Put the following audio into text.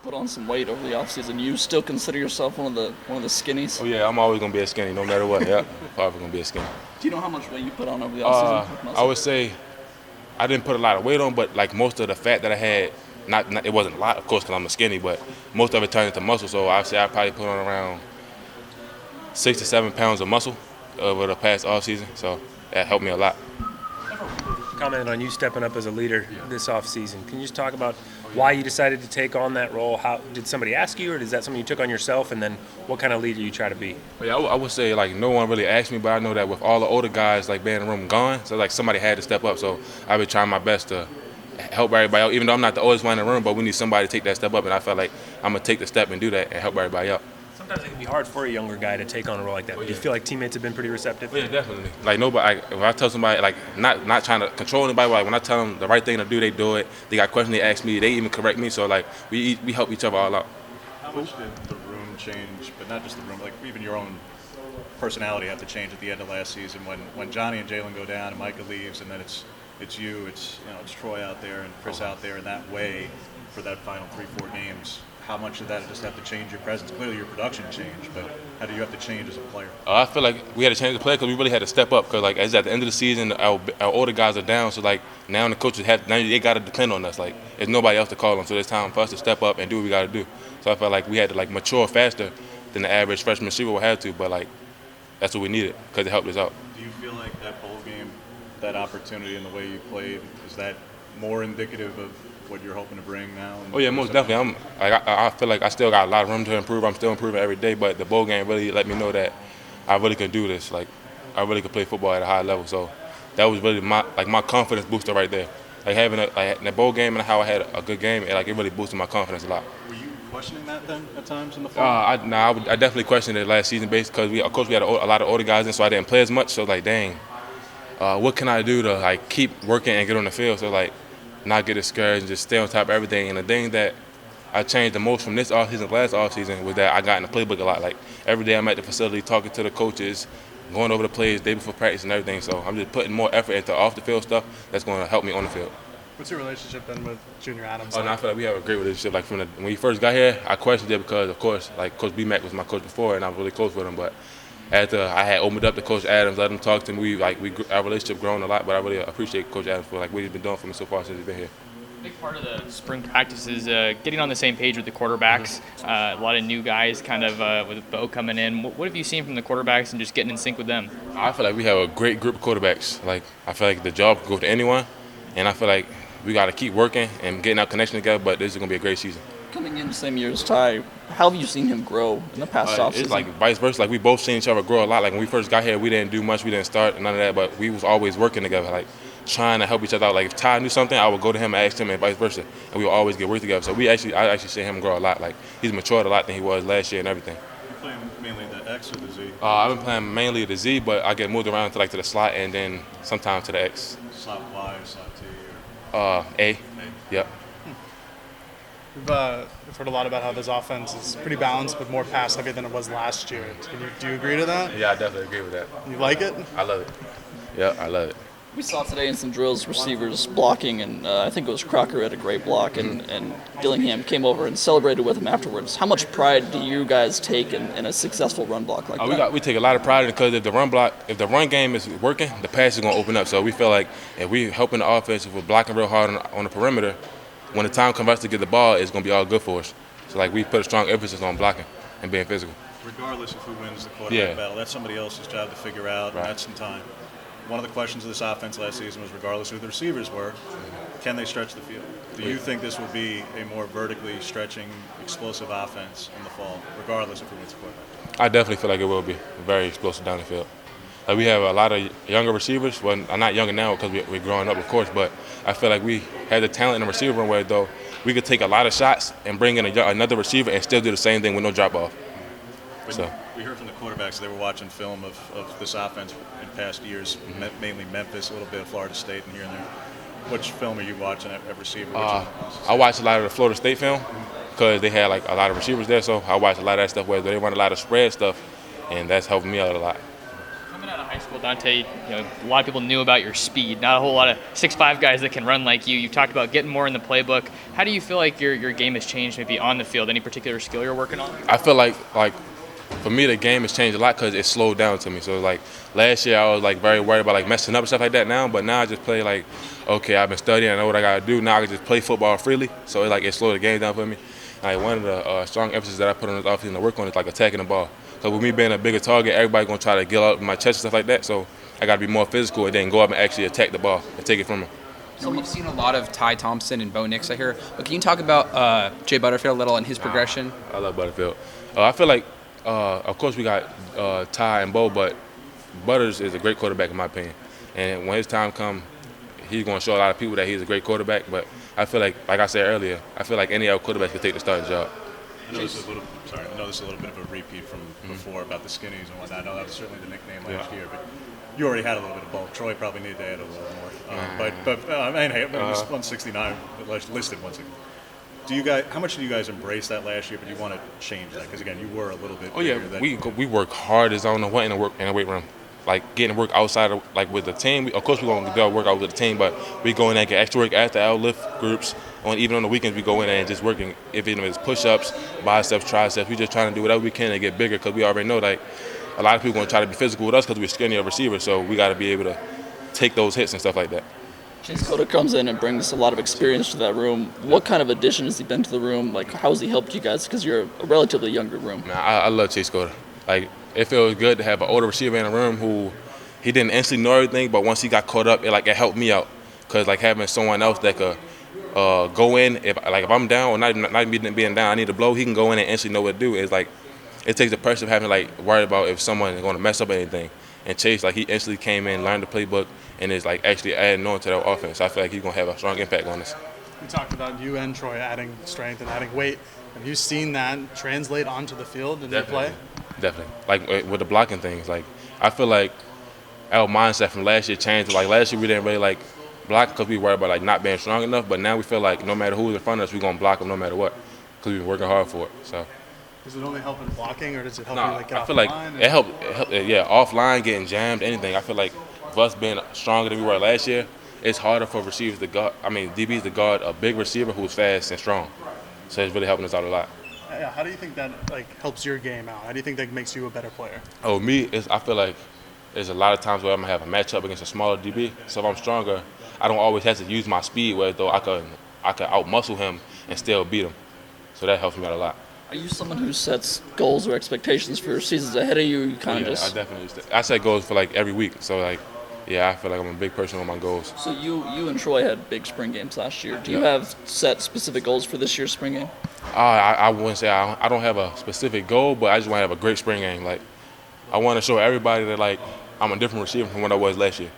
put on some weight over the offseason. You still consider yourself one of the skinnies? Oh yeah, I'm always gonna be a skinny, no matter what. Yeah, probably gonna be a skinny. Do you know how much weight you put on over the offseason? I would say I didn't put a lot of weight on, but like most of the fat that I had, not it wasn't a lot, of course, because I'm a skinny, but most of it turned into muscle. So I'd say I probably put on around 6 to 7 pounds of muscle over the past off season. So that helped me a lot. Comment on you stepping up as a leader this offseason. Can you just talk about why you decided to take on that role? How did somebody ask you, or is that something you took on yourself? And then what kind of leader you try to be? Yeah, I would say like no one really asked me, but I know that with all the older guys like being in the room gone, so like somebody had to step up. So I've been trying my best to help everybody out, even though I'm not the oldest one in the room, but we need somebody to take that step up, and I felt like I'm gonna take the step and do that and help everybody out. Sometimes it can be hard for a younger guy to take on a role like that. But do you feel like teammates have been pretty receptive? Yeah, definitely. Like nobody, when I tell somebody, like not trying to control anybody, but like when I tell them the right thing to do, they do it. They got questions, they ask me, they even correct me. So like we help each other all out. How much did the room change, but not just the room, like even your own personality have to change at the end of last season when Johnny and Jalen go down and Micah leaves, and then it's you, it's Troy out there and Chris out there in that way for that final 3-4 games. How much did that just have to change your presence? Clearly your production changed, but how do you have to change as a player? I feel like we had to change the play because we really had to step up. Because like as at the end of the season, our older guys are down, so like now the coaches they got to depend on us. Like there's nobody else to call on, so it's time for us to step up and do what we got to do. So I felt like we had to like mature faster than the average freshman receiver would have to, but like that's what we needed because it helped us out. Do you feel like that bowl game, that opportunity and the way you played, is that more indicative of what you're hoping to bring now? Oh yeah, most definitely. I feel like I still got a lot of room to improve. I'm still improving every day, but the bowl game really let me know that I really could do this. Like I really could play football at a high level. So that was really my confidence booster right there. Like having the bowl game and how I had a good game, it really boosted my confidence a lot. Were you questioning that then at times in the fall? I definitely questioned it last season based because of course we had a lot of older guys in, so I didn't play as much. So like, dang, what can I do to like keep working and get on the field? So like, not get discouraged and just stay on top of everything. And the thing that I changed the most from this offseason to last offseason was that I got in the playbook a lot. Like every day I'm at the facility talking to the coaches, going over the plays day before practice and everything. So I'm just putting more effort into off the field stuff that's going to help me on the field. What's your relationship been with Junior Adams? Oh, no, I feel like we have a great relationship. Like when he first got here, I questioned it because, of course, like Coach B-Mac was my coach before, and I was really close with him. But after I had opened up to Coach Adams, let him talk to me, our relationship grown a lot. But I really appreciate Coach Adams for like what he's been doing for me so far since he's been here. A big part of the spring practice is getting on the same page with the quarterbacks. A lot of new guys kind of with Bo coming in. What have you seen from the quarterbacks and just getting in sync with them? I feel like we have a great group of quarterbacks. Like I feel like the job can go to anyone, and I feel like we got to keep working and getting our connection together, but this is going to be a great season. Coming in the same year as Ty, how have you seen him grow in the past offseason? It's like vice versa. Like we both seen each other grow a lot. Like when we first got here, we didn't do much. We didn't start none of that, but we was always working together, like trying to help each other out. Like if Ty knew something, I would go to him and ask him, and vice versa, and we would always get work together. So I actually see him grow a lot. Like he's matured a lot than he was last year and everything. You're playing mainly the X or the Z? I've been playing mainly the Z, but I get moved around to the slot and then sometimes to the X. Slot Y or slot T? A. Yep. We've heard a lot about how this offense is pretty balanced, but more pass heavy than it was last year. Do you agree to that? Yeah, I definitely agree with that. You like it? I love it. Yeah, I love it. We saw today in some drills receivers blocking, and I think it was Crocker had a great block, and Dillingham came over and celebrated with him afterwards. How much pride do you guys take in a successful run block like that? We take a lot of pride in it because if the run game is working, the pass is going to open up. So we feel like if we're helping the offense, if we're blocking real hard on the perimeter, when the time comes us to get the ball, it's going to be all good for us. So like we put a strong emphasis on blocking and being physical. Regardless of who wins the quarterback battle, that's somebody else's job to figure out, and that's some time. One of the questions of this offense last season was, regardless of who the receivers were, can they stretch the field? Do you think this will be a more vertically stretching, explosive offense in the fall, regardless of who wins the quarterback? I definitely feel like it will be very explosive down the field. Like we have a lot of younger receivers. Well, not younger now because we're growing up, of course, but I feel like we have the talent in the receiver room where, though, we could take a lot of shots and bring in another receiver and still do the same thing with no drop-off. We heard from the quarterbacks they were watching film of this offense in past years, mainly Memphis, a little bit of Florida State, and here and there. Which film are you watching at receiver? I watch a lot of the Florida State film because they had like a lot of receivers there, so I watch a lot of that stuff where they run a lot of spread stuff, and that's helping me out a lot. Coming out of high school, Dante, a lot of people knew about your speed. Not a whole lot of 6'5" guys that can run like you. You've talked about getting more in the playbook. How do you feel like your game has changed maybe on the field? Any particular skill you're working on? I feel like for me the game has changed a lot because it slowed down to me. So like last year I was like very worried about like messing up and stuff like that now, but now I just play like, okay, I've been studying, I know what I gotta do. Now I can just play football freely. So it slowed the game down for me. Like one of the strong emphasis that I put on this offseason to work on is like attacking the ball. So with me being a bigger target, everybody gonna try to get up my chest and stuff like that. So I gotta be more physical and then go up and actually attack the ball and take it from him. So we've seen a lot of Ty Thompson and Bo Nix, I hear. But can you talk about Jay Butterfield a little and his progression? I love Butterfield. I feel like, of course, we got Ty and Bo, but Butters is a great quarterback in my opinion. And when his time comes, he's going to show a lot of people that he's a great quarterback. But I feel like I said earlier, I feel like any other quarterback could take the starting job. I know this is a little bit of a repeat from before about the skinnies and whatnot. I know that was certainly the nickname last year, but you already had a little bit of bulk. Troy probably needed to add a little more. I mean, hey, it was 169 listed 160. How much did you guys embrace that last year? But you want to change that because again, you were a little bit. Oh yeah, bigger we work hard as I don't know what in the weight room. Like getting work outside of like with the team. Of course, we're gonna do our work out with the team, but we go in and get extra work after our lift groups. Even on the weekends, we go in and just working. If it's push-ups, biceps, triceps, we just trying to do whatever we can to get bigger because we already know like a lot of people gonna try to be physical with us because we're skinnier receivers. So we got to be able to take those hits and stuff like that. Chase Cota comes in and brings a lot of experience to that room. What kind of addition has he been to the room? Like, how has he helped you guys? Because you're a relatively younger room. Man, I love Chase Cota. Like, it feels good to have an older receiver in the room who he didn't instantly know everything, but once he got caught up, it helped me out. Because like having someone else that could go in, if I'm down or not even being down, I need to blow, he can go in and instantly know what to do. It's like it takes the pressure of having like worried about if someone is going to mess up anything. And Chase, like he instantly came in, learned the playbook, and is like actually adding on to that offense. I feel like he's gonna have a strong impact on us. We talked about you and Troy adding strength and adding weight. Have you seen that translate onto the field in your play? Definitely. Like with the blocking things, like I feel like our mindset from last year changed. Like last year we didn't really like block because we worried about like not being strong enough. But now we feel like no matter who's in front of us, we're gonna block them no matter what because we've been working hard for it. So. Does it only help in blocking, or does it help you like get I off feel the like line? it helped. Yeah, offline, getting jammed, anything. I feel like with us being stronger than we were last year, it's harder for receivers to guard. DBs to guard a big receiver who's fast and strong. So it's really helping us out a lot. Yeah, how do you think that like helps your game out? How do you think that makes you a better player? Oh, I feel like there's a lot of times where I'm gonna have a matchup against a smaller DB. So if I'm stronger, I don't always have to use my speed. Where though I could outmuscle him and still beat him. So that helps me out a lot. Are you someone who sets goals or expectations for seasons ahead of you? You kind of just. I definitely used to. I set goals for like every week. So like, yeah, I feel like I'm a big person on my goals. So you and Troy had big spring games last year. Do you have set specific goals for this year's spring game? I wouldn't say I don't have a specific goal, but I just want to have a great spring game. Like, I want to show everybody that like I'm a different receiver from what I was last year.